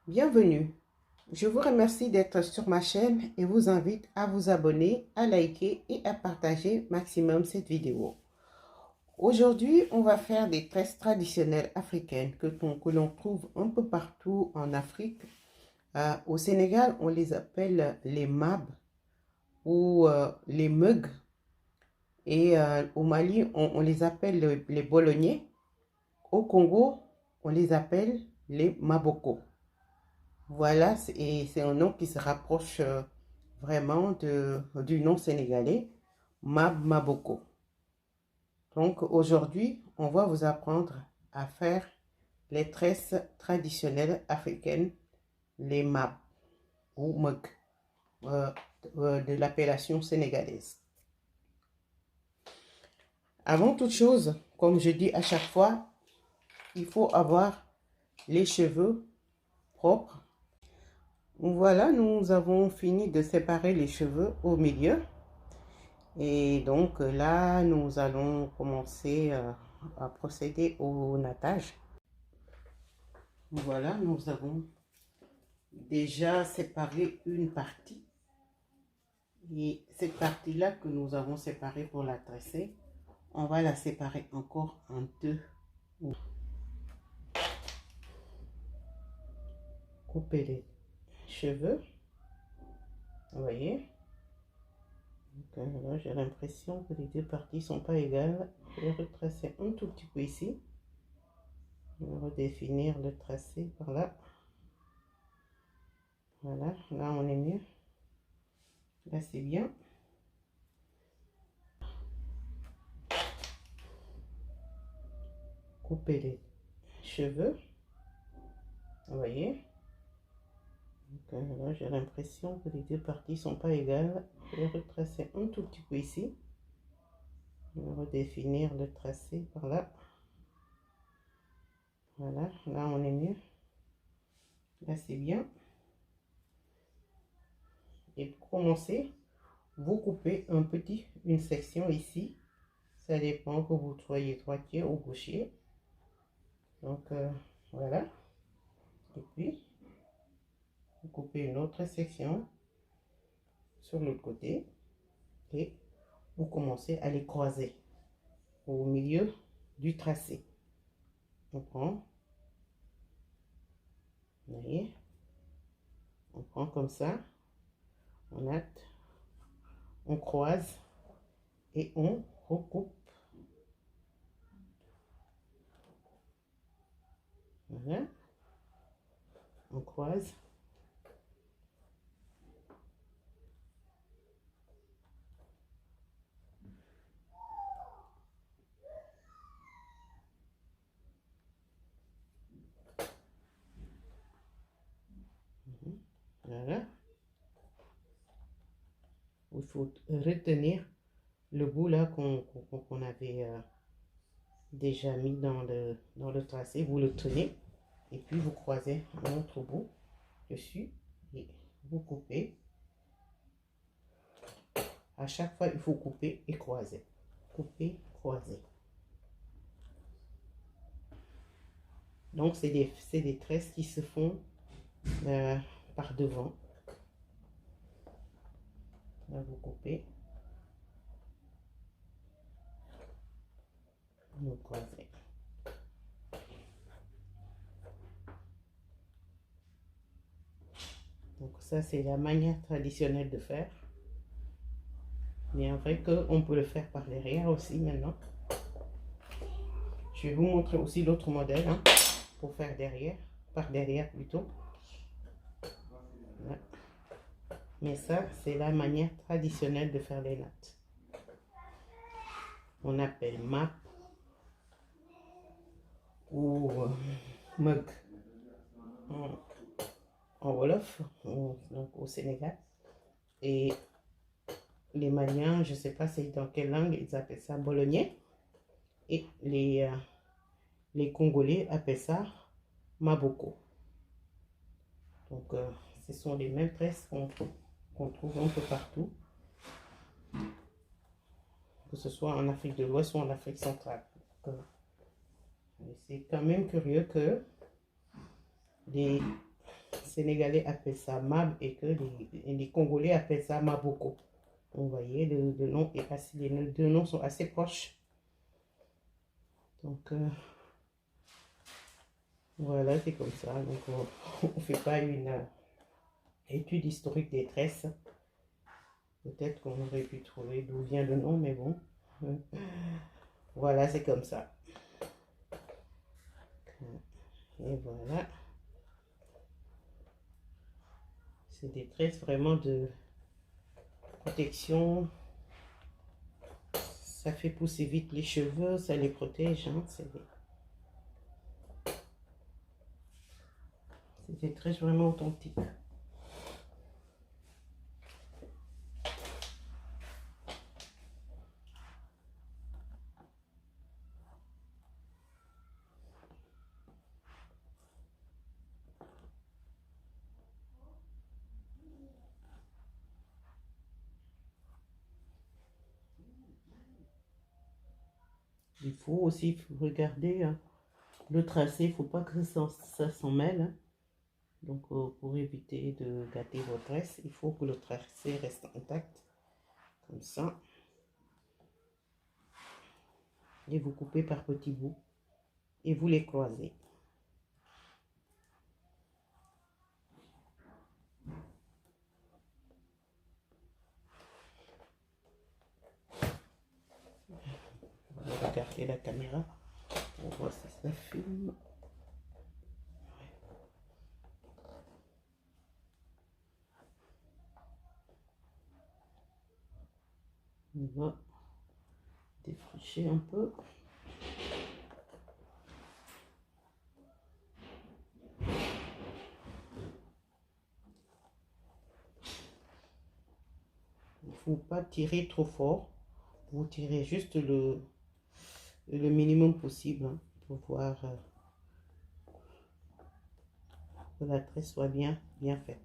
Bienvenue. Je vous remercie d'être sur ma chaîne et vous invite à vous abonner, à liker et à partager maximum cette vidéo. Aujourd'hui, on va faire des tresses traditionnelles africaines que l'on trouve un peu partout en Afrique. Au Sénégal, on les appelle les mab ou les mugs. Et au Mali, on les appelle les bolognais. Au Congo, on les appelle les maboko. Voilà, c'est un nom qui se rapproche vraiment du nom sénégalais, Maboko. Donc aujourd'hui, on va vous apprendre à faire les tresses traditionnelles africaines, les Mab ou Mug, de l'appellation sénégalaise. Avant toute chose, comme je dis à chaque fois, il faut avoir les cheveux propres. Voilà, nous avons fini de séparer les cheveux au milieu. Et donc là, nous allons commencer à procéder au nattage. Voilà, nous avons déjà séparé une partie. Et cette partie-là que nous avons séparée pour la tresser, on va la séparer encore en deux. Couper les cheveux. Vous voyez? Là, j'ai l'impression que les deux parties ne sont pas égales. Je vais retracer un tout petit peu ici. Je vais redéfinir le tracé par là. Voilà, là on est mieux. Là c'est bien. Couper les cheveux. Vous voyez? Là, j'ai l'impression que les deux parties ne sont pas égales. Je vais retracer un tout petit peu ici. Je vais redéfinir le tracé par là. Voilà, là on est mieux. Là c'est bien. Et pour commencer, vous coupez une section ici. Ça dépend que vous soyez droitier ou gaucher. Donc voilà. Et puis, vous coupez une autre section sur l'autre côté. Et vous commencez à les croiser au milieu du tracé. On prend. Vous voyez, on prend comme ça. On hâte. On croise. Et on recoupe. Voilà. On croise. Voilà. Il faut retenir le bout là qu'on avait déjà mis dans le tracé. Vous le tenez et puis vous croisez un autre bout dessus et vous coupez. À chaque fois, il faut couper et croiser. Couper, croiser. Donc, c'est des tresses qui se font par devant. Là, vous coupez. Vous croisez. Donc, ça, c'est la manière traditionnelle de faire. Mais en vrai qu'on peut le faire par derrière aussi maintenant. Je vais vous montrer aussi l'autre modèle hein, pour faire derrière, par derrière plutôt. Voilà. Mais ça, c'est la manière traditionnelle de faire les nattes. On appelle map ou mug en Wolof, donc au Sénégal. Et les Maliens, je ne sais pas c'est dans quelle langue, ils appellent ça bolognais. Et les Congolais appellent ça maboko. Donc, ce sont les mêmes tresses qu'on trouve un peu partout. Que ce soit en Afrique de l'Ouest ou en Afrique centrale. C'est quand même curieux que les Sénégalais appellent ça mab et que les Congolais appellent ça maboko. Vous voyez, le nom est assez, les deux noms sont assez proches. Donc, voilà, c'est comme ça. Donc, on ne fait pas une étude historique des tresses. Peut-être qu'on aurait pu trouver d'où vient le nom, mais bon. Voilà, c'est comme ça. Et voilà. C'est des tresses vraiment de protection. Ça fait pousser vite les cheveux, ça les protège. Hein. C'est des tresses vraiment authentiques. Il faut aussi regarder hein, le tracé, il ne faut pas que ça s'en mêle. Hein. Donc pour éviter de gâter votre tresse, il faut que le tracé reste intact, comme ça. Et vous coupez par petits bouts et vous les croisez. On va regarder la caméra pour voir si ça filme. On va défricher un peu. Il ne faut pas tirer trop fort. Vous tirez juste le minimum possible hein, pour voir que la tresse soit bien faite.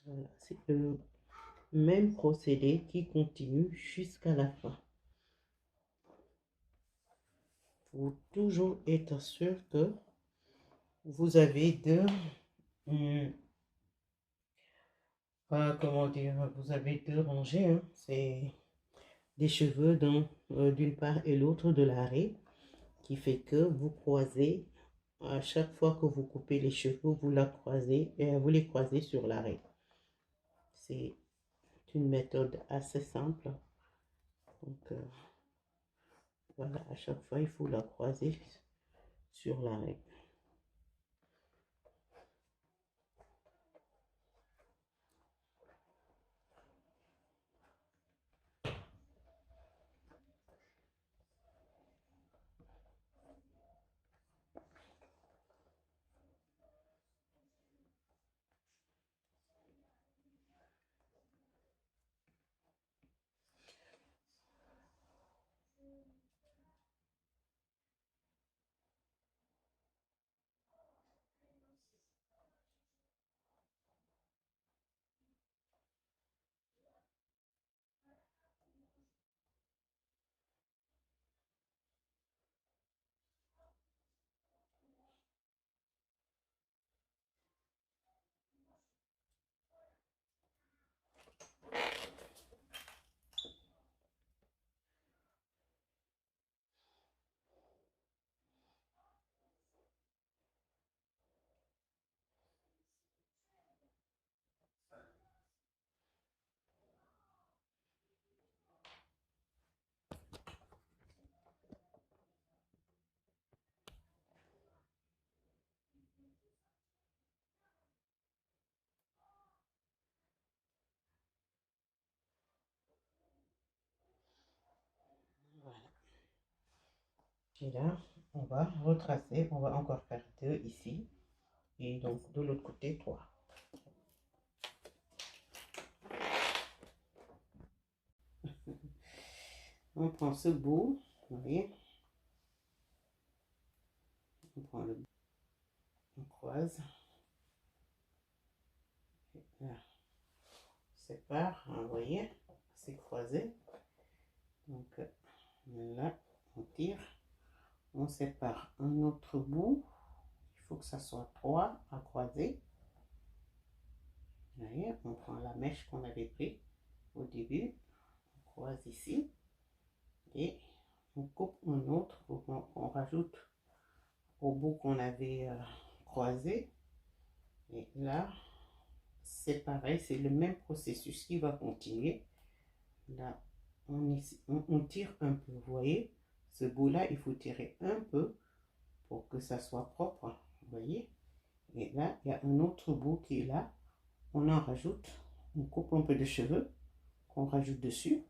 Voilà, c'est le même procédé qui continue jusqu'à la fin. Il faut toujours être sûr que vous avez comment dire, vous avez deux rangées. Hein, c'est des cheveux d'une part et l'autre de l'arrêt, qui fait que vous croisez, à chaque fois que vous coupez les cheveux, vous les croisez sur l'arrêt. C'est une méthode assez simple. Donc, voilà, à chaque fois, il faut la croiser sur l'arrêt. Et là, on va retracer, on va encore faire 2 ici. Et donc, de l'autre côté, 3. On prend ce bout, vous voyez. On prend le bout, on croise. Là, on sépare, vous voyez, c'est croisé. Donc, là, on tire. On sépare un autre bout. Il faut que ça soit 3 à croiser. Vous voyez, on prend la mèche qu'on avait pris au début. On croise ici. Et on coupe un autre pour qu'on rajoute au bout qu'on avait croisé. Et là, c'est pareil, c'est le même processus qui va continuer. Là, on tire un peu, vous voyez, ce bout-là, il faut tirer un peu pour que ça soit propre, vous voyez. Et là, il y a un autre bout qui est là, on en rajoute, on coupe un peu de cheveux, qu'on rajoute dessus.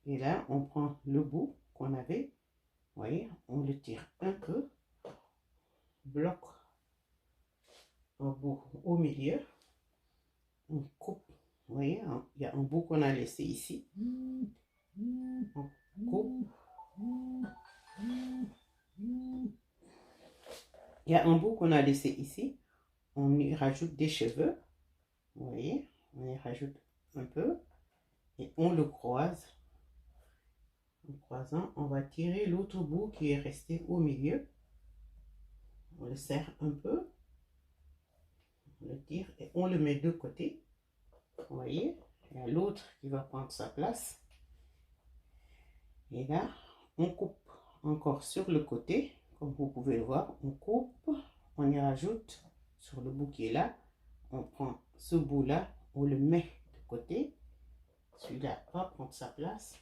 Et là, on prend le bout qu'on avait, vous voyez, on le tire un peu, bloque un bout au milieu, on coupe, vous voyez, il y a un bout qu'on a laissé ici, on coupe, il y a un bout qu'on a laissé ici, on y rajoute des cheveux, vous voyez, on y rajoute un peu, et on le croise. En croisant, on va tirer l'autre bout qui est resté au milieu, on le serre un peu, on le tire et on le met de côté, vous voyez, il y a l'autre qui va prendre sa place. Et là, on coupe encore sur le côté, comme vous pouvez le voir, on coupe, on y rajoute sur le bout qui est là, on prend ce bout là, on le met de côté, celui-là va prendre sa place.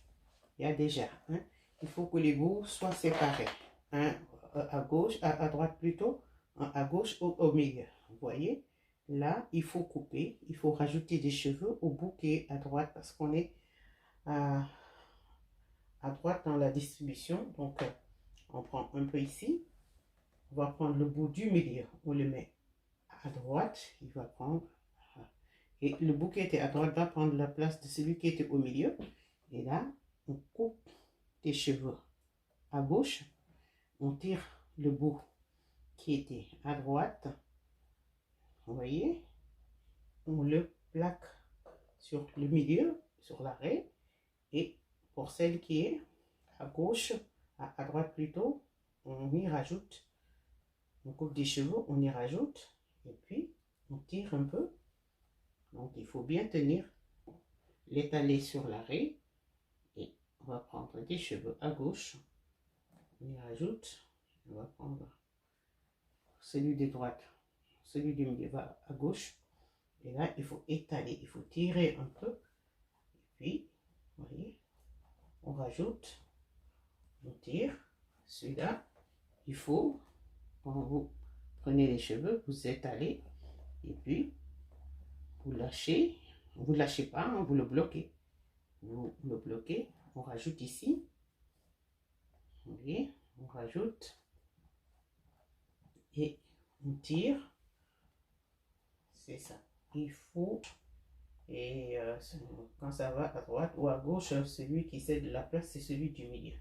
Il y a déjà, il faut que les bouts soient séparés, un à gauche, à droite plutôt, un à gauche au milieu, vous voyez. Là, il faut couper, il faut rajouter des cheveux au bout qui est à droite parce qu'on est à droite dans la distribution. Donc, on prend un peu ici, on va prendre le bout du milieu, on le met à droite, il va prendre, et le bout qui était à droite va prendre la place de celui qui était au milieu. Et là, on coupe des cheveux à gauche, on tire le bout qui était à droite, vous voyez, on le plaque sur le milieu, sur l'arrêt, et pour celle qui est à gauche, à droite plutôt, on y rajoute, on coupe des cheveux, on y rajoute, et puis on tire un peu. Donc il faut bien tenir, l'étaler sur l'arrêt, et on va prendre des cheveux à gauche, on y rajoute, on va prendre celui de droite, celui du milieu va à gauche, et là il faut étaler, il faut tirer un peu, et puis, vous voyez, on rajoute, on tire, celui-là, il faut, quand vous prenez les cheveux, vous étalez, et puis vous lâchez pas, hein, vous le bloquez, on rajoute ici, vous voyez, on rajoute, et on tire, c'est ça, il faut, et quand ça va à droite ou à gauche, celui qui cède la place, c'est celui du milieu.